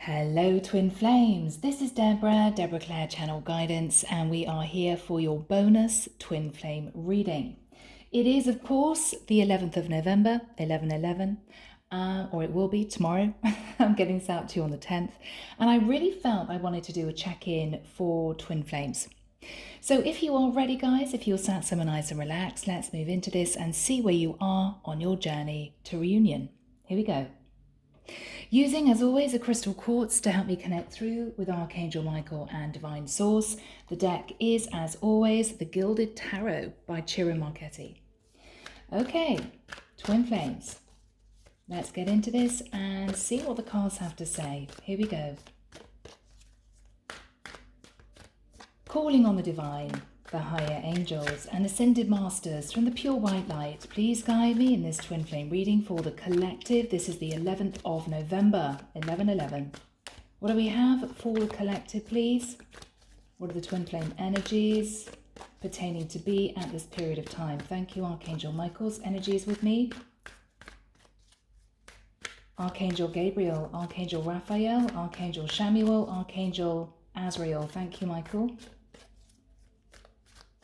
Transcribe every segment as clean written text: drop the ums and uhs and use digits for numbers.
Hello Twin Flames, this is Deborah Clare Channel Guidance, and we are here for your bonus Twin Flame reading. It is of course the 11th of November, 11/11, or it will be tomorrow. I'm getting this out to you on the 10th, and I really felt I wanted to do a check-in for Twin Flames. So if you are ready guys, if you're sat somewhere nice and relaxed, let's move into this and see where you are on your journey to reunion. Here we go. Using, as always, a crystal quartz to help me connect through with Archangel Michael and Divine Source. The deck is, as always, the Gilded Tarot by Ciro Marchetti. Okay, Twin Flames. Let's get into this and see what the cards have to say. Here we go. Calling on the divine, the higher angels and ascended masters from the pure white light, please guide me in this twin flame reading for the collective. This is the 11th of November, 11/11. What do we have for the collective, please? What are the twin flame energies pertaining to be at this period of time? Thank you, Archangel Michael's energies with me. Archangel Gabriel, Archangel Raphael, Archangel Samuel, Archangel Azrael. Thank you, Michael.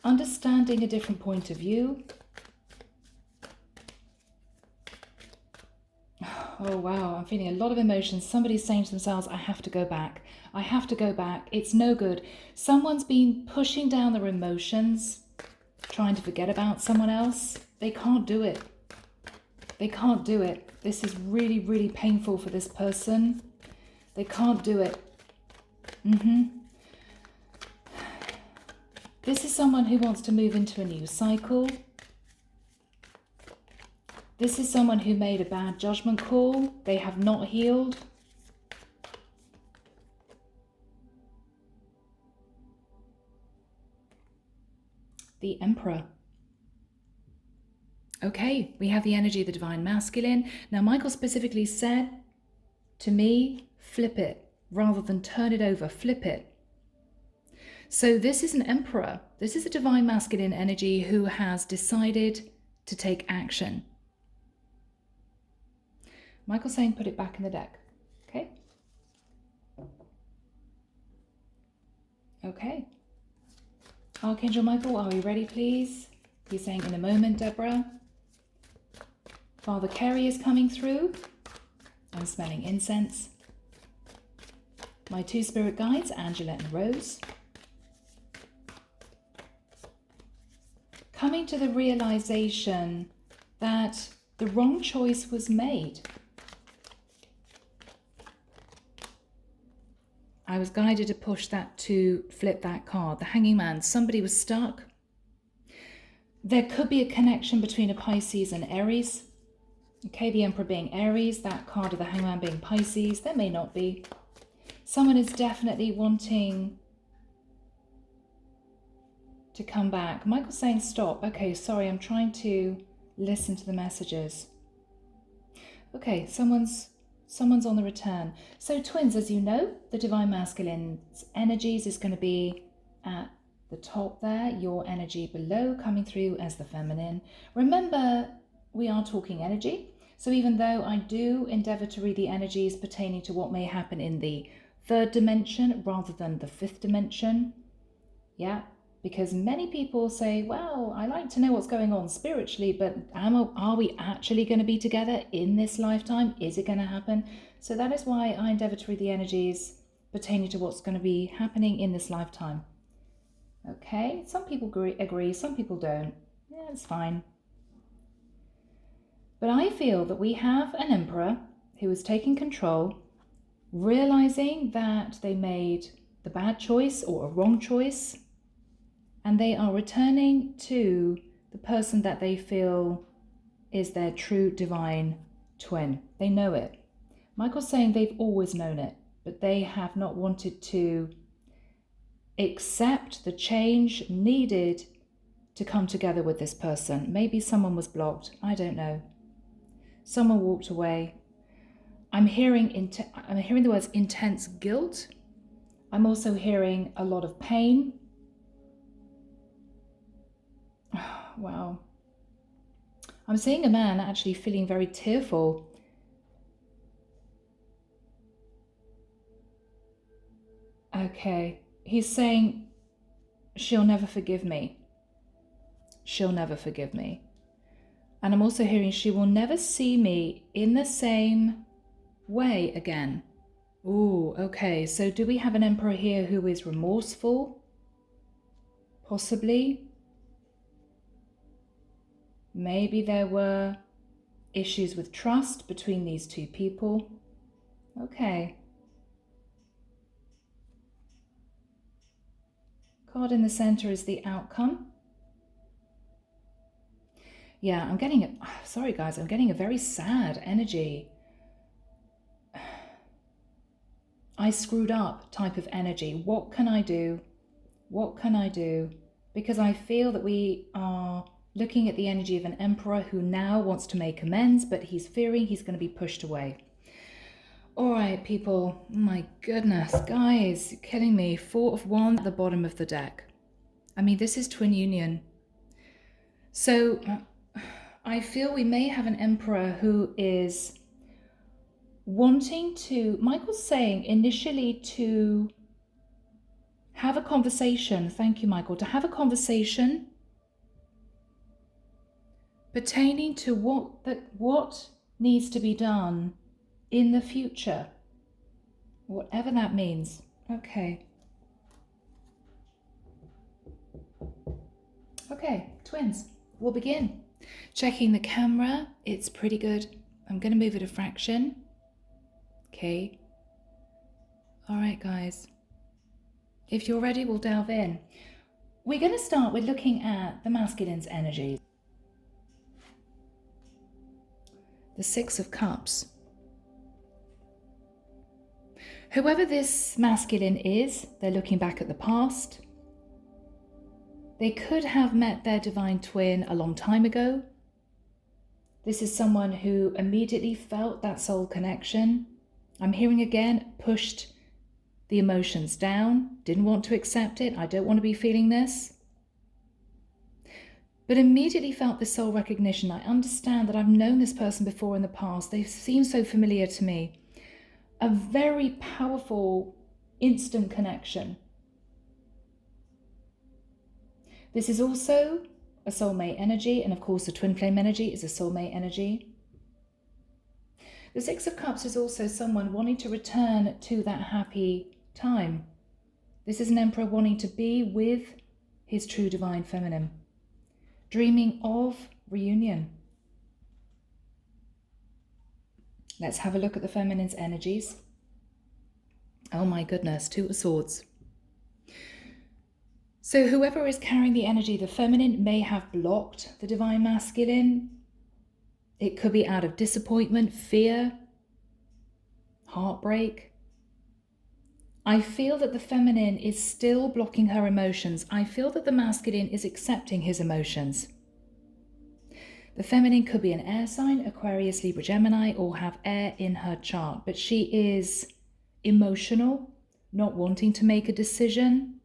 Understanding a different point of view. Oh wow, I'm feeling a lot of emotions. Somebody's saying to themselves, I have to go back. I have to go back. It's no good. Someone's been pushing down their emotions, trying to forget about someone else. They can't do it. They can't do it. This is really, really painful for this person. They can't do it. This is someone who wants to move into a new cycle. This is someone who made a bad judgment call. They have not healed. The Emperor. Okay, we have the energy of the Divine Masculine. Now, Michael specifically said to me, flip it. Rather than turn it over, flip it. So this is an Emperor. This is a Divine Masculine energy who has decided to take action. Michael's saying put it back in the deck. Okay? Okay. Archangel Michael, are we ready, please? He's saying in a moment, Deborah. Father Kerry is coming through. I'm smelling incense. My two spirit guides, Angela and Rose. Coming to the realization that the wrong choice was made. I was guided to push that to flip that card. The Hanging Man, somebody was stuck. There could be a connection between a Pisces and Aries. Okay, the Emperor being Aries, that card of the Hangman being Pisces. There may not be. Someone is definitely wanting to come back. Michael's saying stop. Okay, sorry, I'm trying to listen to the messages. Okay, someone's on the return. So twins, as you know, the Divine Masculine's energies is going to be at the top there, your energy below coming through as the feminine. Remember, we are talking energy. So even though I do endeavor to read the energies pertaining to what may happen in the third dimension rather than the fifth dimension, yeah, because many people say, well, I like to know what's going on spiritually, but are we actually going to be together in this lifetime? Is it going to happen? So that is why I endeavor to read the energies pertaining to what's going to be happening in this lifetime. Okay, some people agree, some people don't. Yeah, it's fine. But I feel that we have an Emperor who is taking control, realizing that they made the bad choice or a wrong choice, and they are returning to the person that they feel is their true divine twin. They know it. Michael's saying they've always known it, but they have not wanted to accept the change needed to come together with this person. Maybe someone was blocked. I don't know. Someone walked away. I'm hearing the words intense guilt. I'm also hearing a lot of pain. Wow. I'm seeing a man actually feeling very tearful. Okay. He's saying, she'll never forgive me. She'll never forgive me. And I'm also hearing, she will never see me in the same way again. Ooh, okay. So do we have an emperor here who is remorseful? Possibly. Maybe there were issues with trust between these two people. Okay. Card in the center is the outcome. Yeah, I'm getting it. Sorry, guys, I'm getting a very sad energy. I screwed up type of energy. What can I do? What can I do? Because I feel that we are looking at the energy of an emperor who now wants to make amends, but he's fearing he's going to be pushed away. All right, people. Oh my goodness, guys, you're kidding me. 4 of Wands at the bottom of the deck. I mean, this is twin union. So I feel we may have an emperor who is wanting to, Michael's saying initially to have a conversation. Thank you, Michael. To have a conversation pertaining to what needs to be done in the future, whatever that means. Okay. Okay, twins, we'll begin. Checking the camera, it's pretty good. I'm going to move it a fraction. Okay. All right, guys. If you're ready, we'll delve in. We're going to start with looking at the masculine's energy. The 6 of Cups. Whoever this masculine is, they're looking back at the past. They could have met their divine twin a long time ago. This is someone who immediately felt that soul connection. I'm hearing again, pushed the emotions down, didn't want to accept it. I don't want to be feeling this. But immediately felt this soul recognition. I understand that I've known this person before in the past. They seem so familiar to me. A very powerful, instant connection. This is also a soulmate energy, and of course the twin flame energy is a soulmate energy. The 6 of Cups is also someone wanting to return to that happy time. This is an emperor wanting to be with his true divine feminine, dreaming of reunion. Let's have a look at the feminine's energies. Oh my goodness, 2 of Swords. So whoever is carrying the energy, the feminine may have blocked the divine masculine. It could be out of disappointment, fear, heartbreak. I feel that the feminine is still blocking her emotions. I feel that the masculine is accepting his emotions. The feminine could be an air sign, Aquarius, Libra, Gemini, or have air in her chart, but she is emotional, not wanting to make a decision.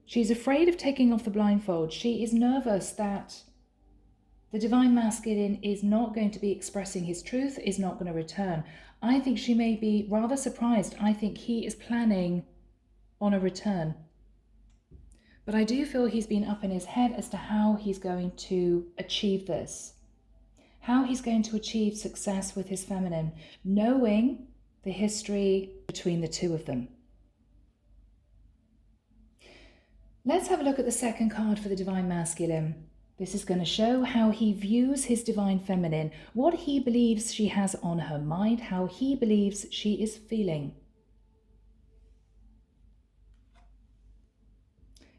She's afraid of taking off the blindfold. She is nervous that the divine masculine is not going to be expressing his truth, is not going to return. I think she may be rather surprised. I think he is planning on a return. But I do feel he's been up in his head as to how he's going to achieve this. How he's going to achieve success with his feminine, knowing the history between the two of them. Let's have a look at the second card for the divine masculine. This is going to show how he views his divine feminine, what he believes she has on her mind, how he believes she is feeling.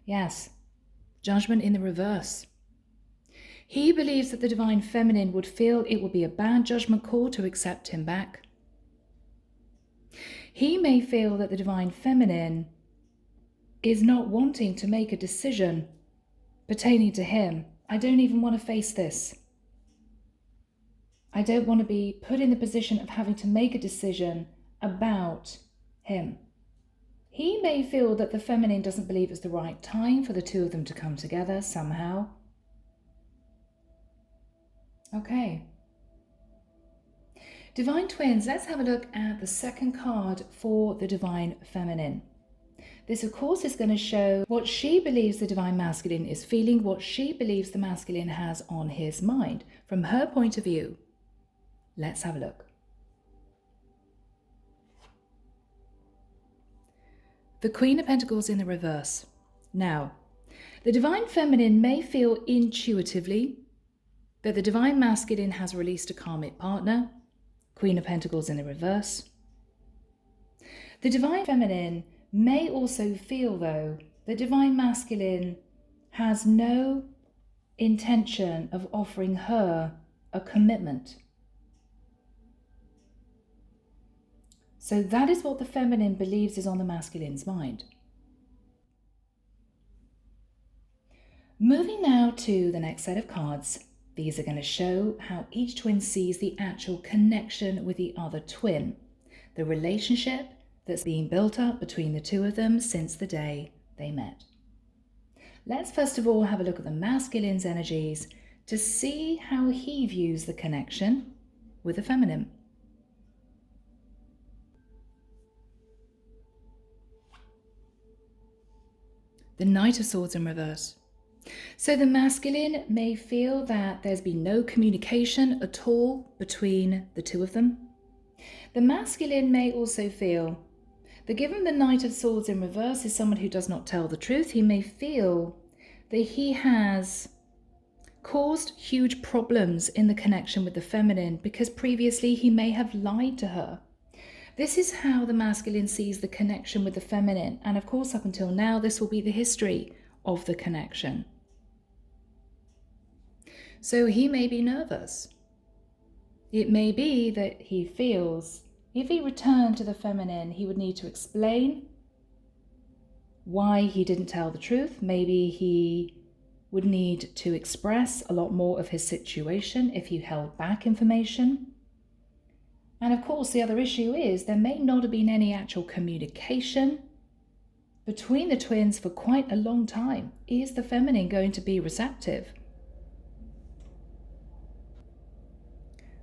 Yes, Judgment in the reverse. He believes that the divine feminine would feel it would be a bad judgment call to accept him back. He may feel that the divine feminine is not wanting to make a decision pertaining to him. I don't even want to face this. I don't want to be put in the position of having to make a decision about him. He may feel that the feminine doesn't believe it's the right time for the two of them to come together somehow. Okay. Divine Twins, let's have a look at the second card for the Divine Feminine. This, of course, is going to show what she believes the Divine Masculine is feeling, what she believes the Masculine has on his mind. From her point of view, let's have a look. The Queen of Pentacles in the reverse. Now, the Divine Feminine may feel intuitively that the Divine Masculine has released a karmic partner. Queen of Pentacles in the reverse. The Divine Feminine may also feel, though, the Divine Masculine has no intention of offering her a commitment. So that is what the Feminine believes is on the Masculine's mind. Moving now to the next set of cards. These are going to show how each twin sees the actual connection with the other twin, the relationship that's being built up between the two of them since the day they met. Let's first of all have a look at the Masculine's energies to see how he views the connection with the Feminine. The Knight of Swords in reverse. So the Masculine may feel that there's been no communication at all between the two of them. The Masculine may also feel that given the Knight of Swords in reverse is someone who does not tell the truth, he may feel that he has caused huge problems in the connection with the Feminine because previously he may have lied to her. This is how the Masculine sees the connection with the Feminine, and of course up until now this will be the history of the connection. So he may be nervous. It may be that he feels if he returned to the Feminine, he would need to explain why he didn't tell the truth. Maybe he would need to express a lot more of his situation if he held back information. And of course, the other issue is there may not have been any actual communication between the twins for quite a long time. Is the Feminine going to be receptive?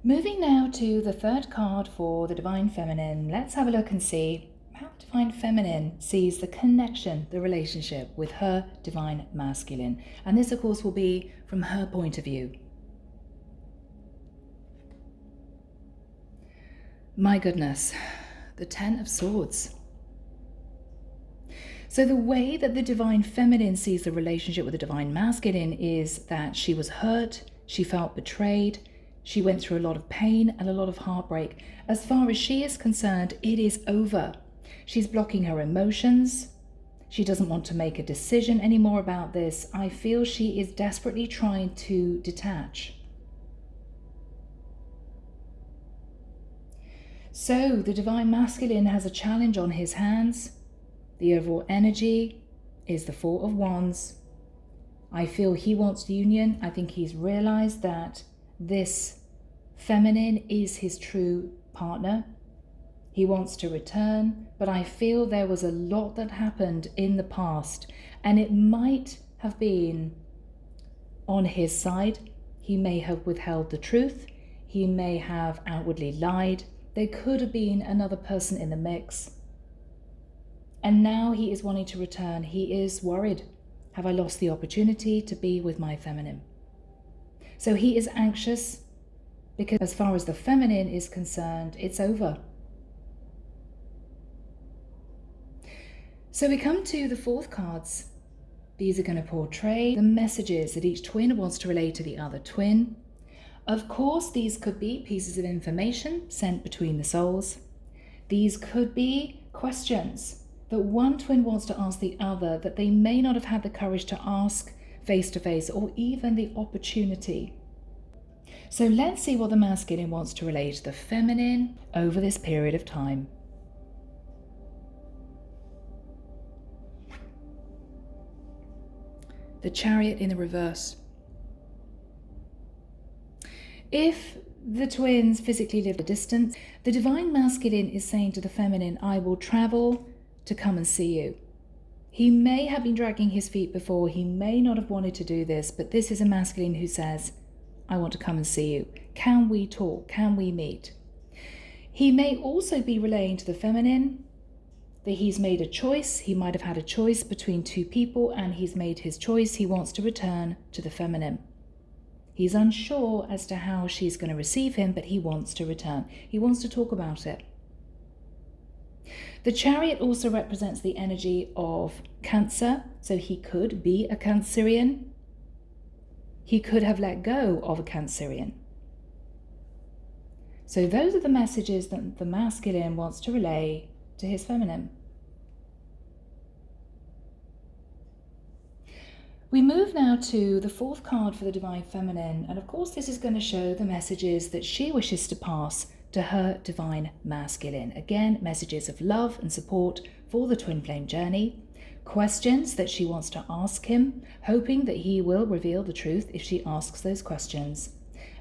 Moving now to the third card for the Divine Feminine, let's have a look and see how the Divine Feminine sees the connection, the relationship with her Divine Masculine. And this, of course, will be from her point of view. My goodness, the Ten of Swords. So the way that the Divine Feminine sees the relationship with the Divine Masculine is that she was hurt, she felt betrayed, she went through a lot of pain and a lot of heartbreak. As far as she is concerned, it is over. She's blocking her emotions. She doesn't want to make a decision anymore about this. I feel she is desperately trying to detach. So the Divine Masculine has a challenge on his hands. The overall energy is the Four of Wands. I feel he wants union. I think he's realized that this Feminine is his true partner. He wants to return, but I feel there was a lot that happened in the past, and it might have been on his side. He may have withheld the truth. He may have outwardly lied. There could have been another person in the mix. And now he is wanting to return. He is worried. Have I lost the opportunity to be with my Feminine? So he is anxious because as far as the Feminine is concerned, it's over. So we come to the fourth cards. These are going to portray the messages that each twin wants to relay to the other twin. Of course, these could be pieces of information sent between the souls. These could be questions that one twin wants to ask the other that they may not have had the courage to ask face to face or even the opportunity. So let's see what the Masculine wants to relay to the Feminine over this period of time. The Chariot in the reverse. If the twins physically live a distance, the Divine Masculine is saying to the Feminine, I will travel to come and see you. He may have been dragging his feet before, he may not have wanted to do this, but this is a Masculine who says, I want to come and see you. Can we talk? Can we meet? He may also be relaying to the feminine that he's made a choice. He might have had a choice between two people and he's made his choice. He wants to return to the feminine. He's unsure as to how she's going to receive him, but he wants to return. He wants to talk about it. The Chariot also represents the energy of Cancer, so he could be a Cancerian. He could have let go of a Cancerian. So those are the messages that the masculine wants to relay to his feminine. We move now to the fourth card for the Divine Feminine, and of course this is going to show the messages that she wishes to pass to her Divine Masculine. Again, messages of love and support for the twin flame journey, questions that she wants to ask him, hoping that he will reveal the truth if she asks those questions.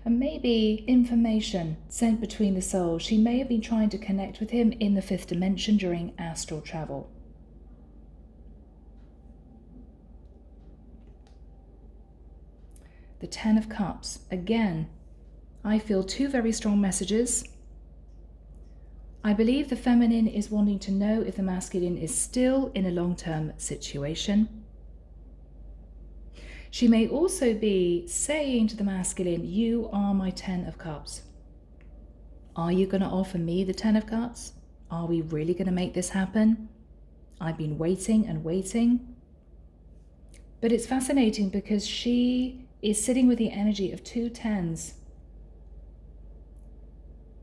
And maybe information sent between the souls. She may have been trying to connect with him in the fifth dimension during astral travel. The Ten of Cups. Again, I feel two very strong messages. I believe the feminine is wanting to know if the masculine is still in a long-term situation. She may also be saying to the masculine, you are my Ten of Cups. Are you going to offer me the Ten of Cups? Are we really going to make this happen? I've been waiting and waiting. But it's fascinating because she is sitting with the energy of two tens.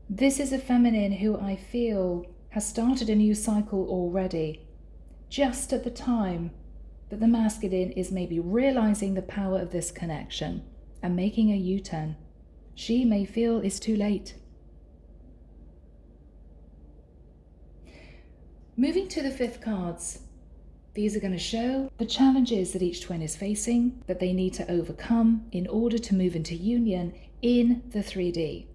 This is a feminine who I feel has started a new cycle already, just at the time that the masculine is maybe realizing the power of this connection and making a U-turn. She may feel it's too late. Moving to the fifth cards. These are going to show the challenges that each twin is facing, that they need to overcome in order to move into union in the 3D.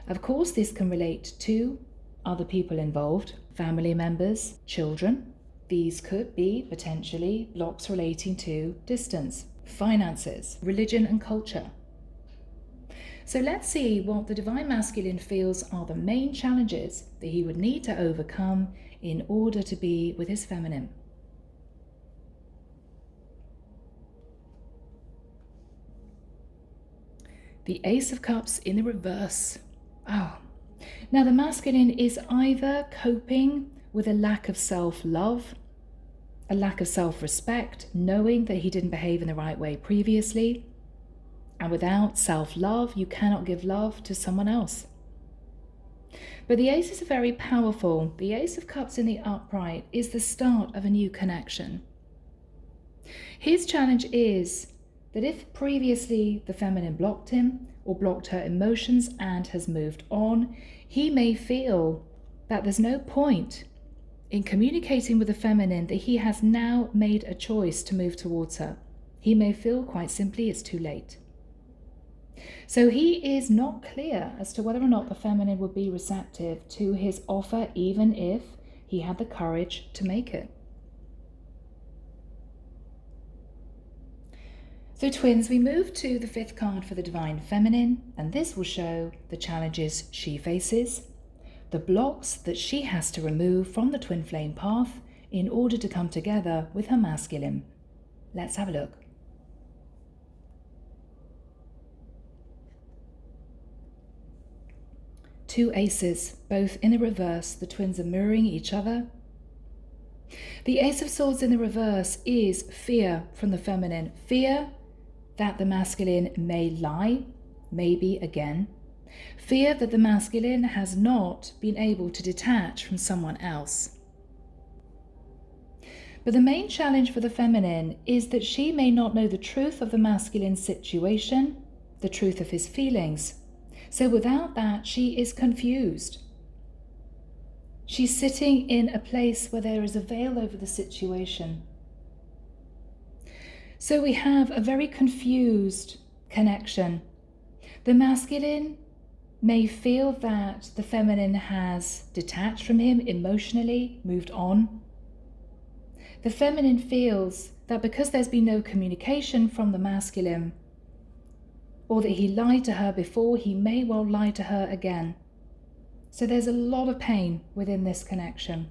Of course, this can relate to other people involved, family members, children. These could be potentially blocks relating to distance, finances, religion and culture. So let's see what the Divine Masculine feels are the main challenges that he would need to overcome in order to be with his feminine. The Ace of Cups in the reverse. Oh, now the masculine is either coping with a lack of self-love, a lack of self-respect, knowing that he didn't behave in the right way previously. And without self-love, you cannot give love to someone else. But the aces are very powerful. The Ace of Cups in the upright is the start of a new connection. His challenge is that if previously the feminine blocked him or blocked her emotions and has moved on, he may feel that there's no point in communicating with the feminine, that he has now made a choice to move towards her. He may feel quite simply it's too late. So he is not clear as to whether or not the feminine would be receptive to his offer, even if he had the courage to make it. So twins, we move to the fifth card for the Divine Feminine, and this will show the challenges she faces, the blocks that she has to remove from the twin flame path in order to come together with her masculine. Let's have a look. Two aces, both in the reverse. The twins are mirroring each other. The Ace of Swords in the reverse is fear from the feminine. Fear that the masculine may lie, maybe again. Fear that the masculine has not been able to detach from someone else. But the main challenge for the feminine is that she may not know the truth of the masculine situation, the truth of his feelings. So without that, she is confused. She's sitting in a place where there is a veil over the situation. So we have a very confused connection. The masculine may feel that the feminine has detached from him emotionally, moved on. The feminine feels that because there's been no communication from the masculine, or that he lied to her before, he may well lie to her again. So there's a lot of pain within this connection,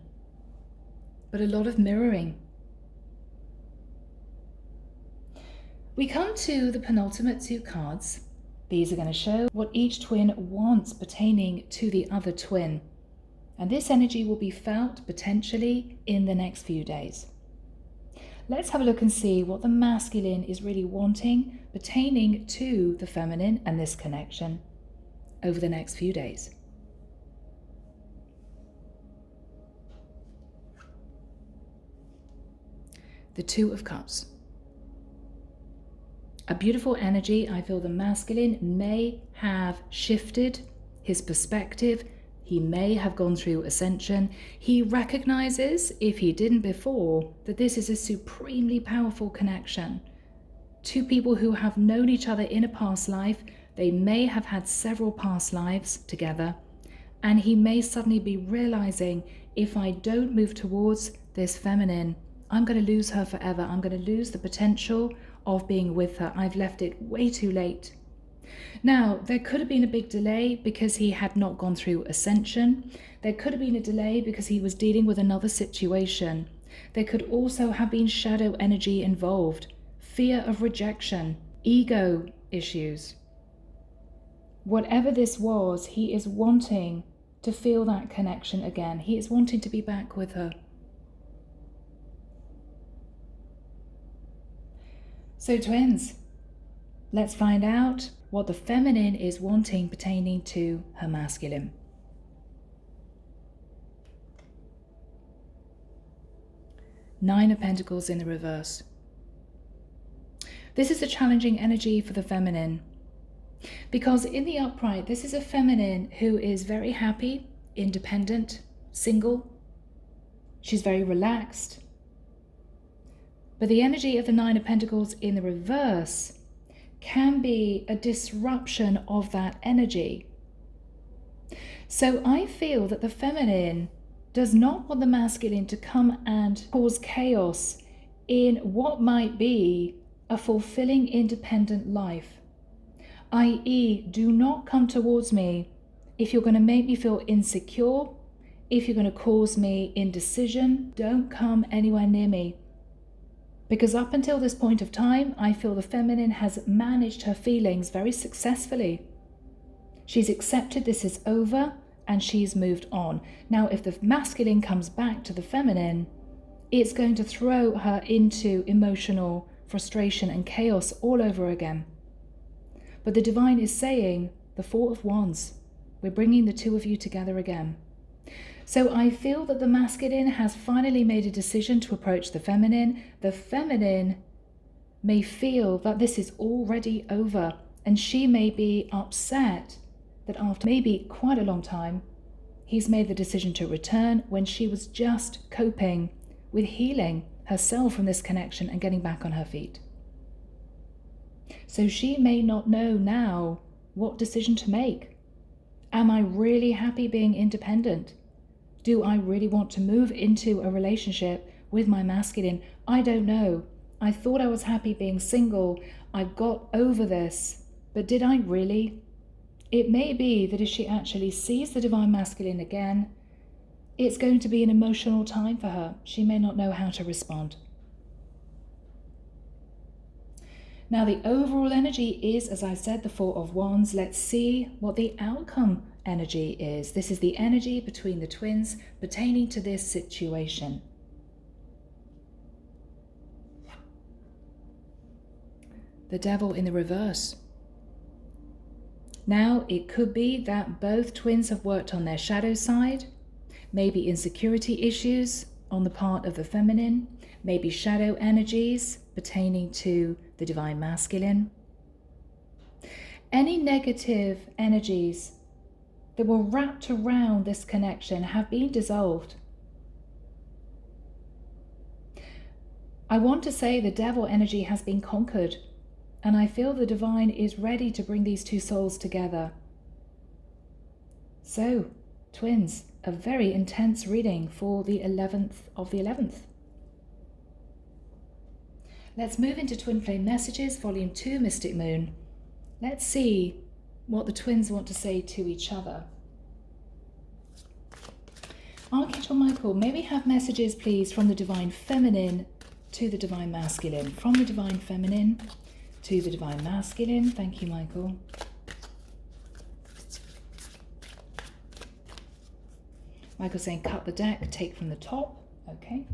but a lot of mirroring. We come to the penultimate two cards. These are going to show what each twin wants pertaining to the other twin. And this energy will be felt potentially in the next few days. Let's have a look and see what the masculine is really wanting pertaining to the feminine and this connection over the next few days. The Two of Cups. A beautiful energy. I feel the masculine may have shifted his perspective. He may have gone through ascension. He recognizes, if he didn't before, that this is a supremely powerful connection. Two people who have known each other in a past life. They may have had several past lives together. And he may suddenly be realizing, if I don't move towards this feminine, I'm going to lose her forever. I'm going to lose the potential of being with her. I've left it way too late. Now, there could have been a big delay because he had not gone through ascension. There could have been a delay because he was dealing with another situation. There could also have been shadow energy involved, fear of rejection, ego issues. Whatever this was, he is wanting to feel that connection again. He is wanting to be back with her. So twins, let's find out what the feminine is wanting pertaining to her masculine. Nine of Pentacles in the reverse. This is a challenging energy for the feminine, because in the upright, this is a feminine who is very happy, independent, single. She's very relaxed. But the energy of the Nine of Pentacles in the reverse can be a disruption of that energy. So I feel that the feminine does not want the masculine to come and cause chaos in what might be a fulfilling independent life. i.e., do not come towards me if you're going to make me feel insecure, if you're going to cause me indecision. Don't come anywhere near me. Because up until this point of time, I feel the feminine has managed her feelings very successfully. She's accepted this is over and she's moved on. Now, if the masculine comes back to the feminine, it's going to throw her into emotional frustration and chaos all over again. But the divine is saying, the Four of Wands, we're bringing the two of you together again. So I feel that the masculine has finally made a decision to approach the feminine. The feminine may feel that this is already over, and she may be upset that after maybe quite a long time, he's made the decision to return when she was just coping with healing herself from this connection and getting back on her feet. So she may not know now what decision to make. Am I really happy being independent? Do I really want to move into a relationship with my masculine? I don't know. I thought I was happy being single. I got over this. But did I really? It may be that if she actually sees the divine masculine again, it's going to be an emotional time for her. She may not know how to respond. Now, the overall energy is, as I said, the Four of Wands. Let's see what the outcome energy is. This is the energy between the twins pertaining to this situation. The Devil in the reverse. Now, it could be that both twins have worked on their shadow side, maybe insecurity issues on the part of the feminine, maybe shadow energies pertaining to the divine masculine. Any negative energies that were wrapped around this connection have been dissolved. I want to say the devil energy has been conquered, and I feel the divine is ready to bring these two souls together. So, twins, a very intense reading for the 11th of the 11th. Let's move into Twin Flame Messages, Volume 2, Mystic Moon. Let's see what the twins want to say to each other. Archangel Michael, may we have messages, please, from the Divine Feminine to the Divine Masculine. From the Divine Feminine to the Divine Masculine. Thank you, Michael. Michael's saying cut the deck, take from the top. Okay.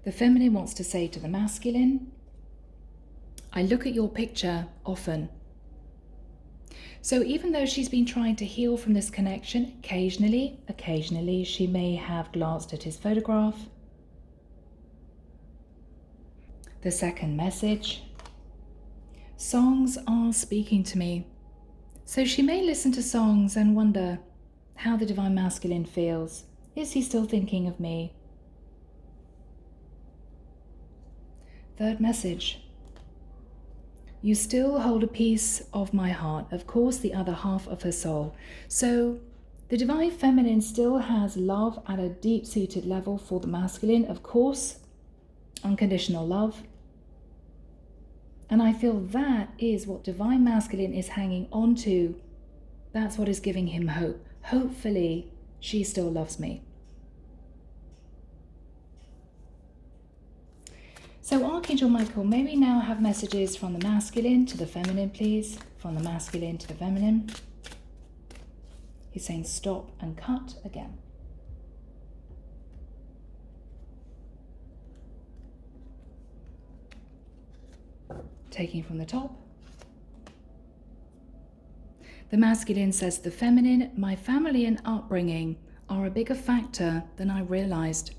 The feminine wants to say to the masculine, I look at your picture often. So even though she's been trying to heal from this connection, occasionally she may have glanced at his photograph. The second message, songs are speaking to me. So she may listen to songs and wonder how the Divine Masculine feels. Is he still thinking of me? Third message, you still hold a piece of my heart, of course, the other half of her soul. So the Divine Feminine still has love at a deep-seated level for the masculine, of course, unconditional love. And I feel that is what Divine Masculine is hanging on to. That's what is giving him hope. Hopefully, she still loves me. So Archangel Michael, may we now have messages from the masculine to the feminine, please? From the masculine to the feminine. He's saying stop and cut again. Taking from the top. The masculine says, the feminine, my family and upbringing are a bigger factor than I realized.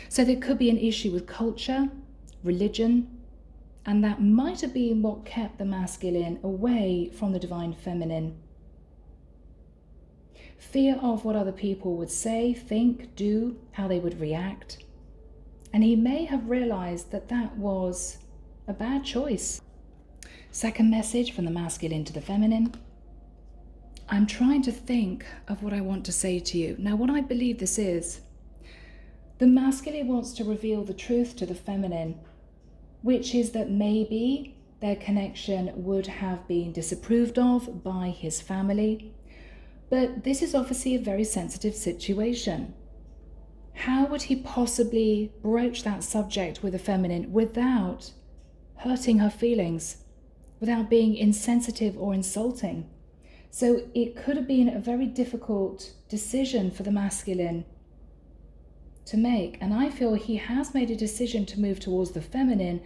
So there could be an issue with culture, religion, and that might have been what kept the masculine away from the Divine Feminine. Fear of what other people would say, think, do, how they would react. And he may have realized that that was a bad choice. Second message from the masculine to the feminine. I'm trying to think of what I want to say to you. Now, what I believe this is, the masculine wants to reveal the truth to the feminine, which is that maybe their connection would have been disapproved of by his family. But this is obviously a very sensitive situation. How would he possibly broach that subject with the feminine without hurting her feelings, without being insensitive or insulting? So it could have been a very difficult decision for the masculine to make, and I feel he has made a decision to move towards the feminine,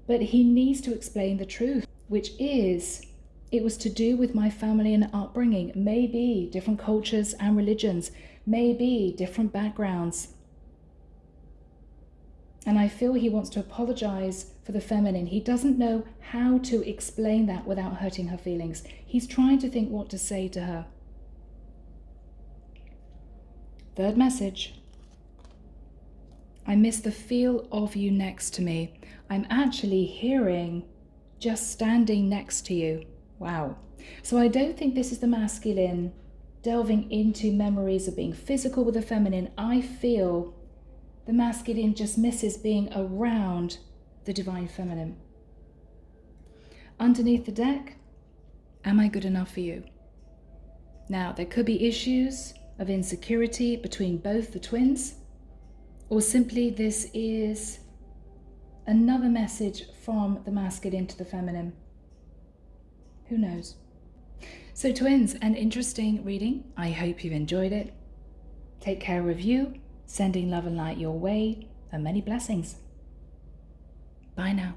but he needs to explain the truth, which is, it was to do with my family and upbringing, maybe different cultures and religions, maybe different backgrounds. And I feel he wants to apologize for the feminine. He doesn't know how to explain that without hurting her feelings. He's trying to think what to say to her. Third message. I miss the feel of you next to me. I'm actually hearing just standing next to you. Wow. So I don't think this is the masculine delving into memories of being physical with the feminine. I feel the masculine just misses being around the Divine Feminine. Underneath the deck, am I good enough for you? Now, there could be issues of insecurity between both the twins, or simply this is another message from the masculine to the feminine. Who knows? So twins, an interesting reading. I hope you've enjoyed it. Take care of you, sending love and light your way, and many blessings. Bye now.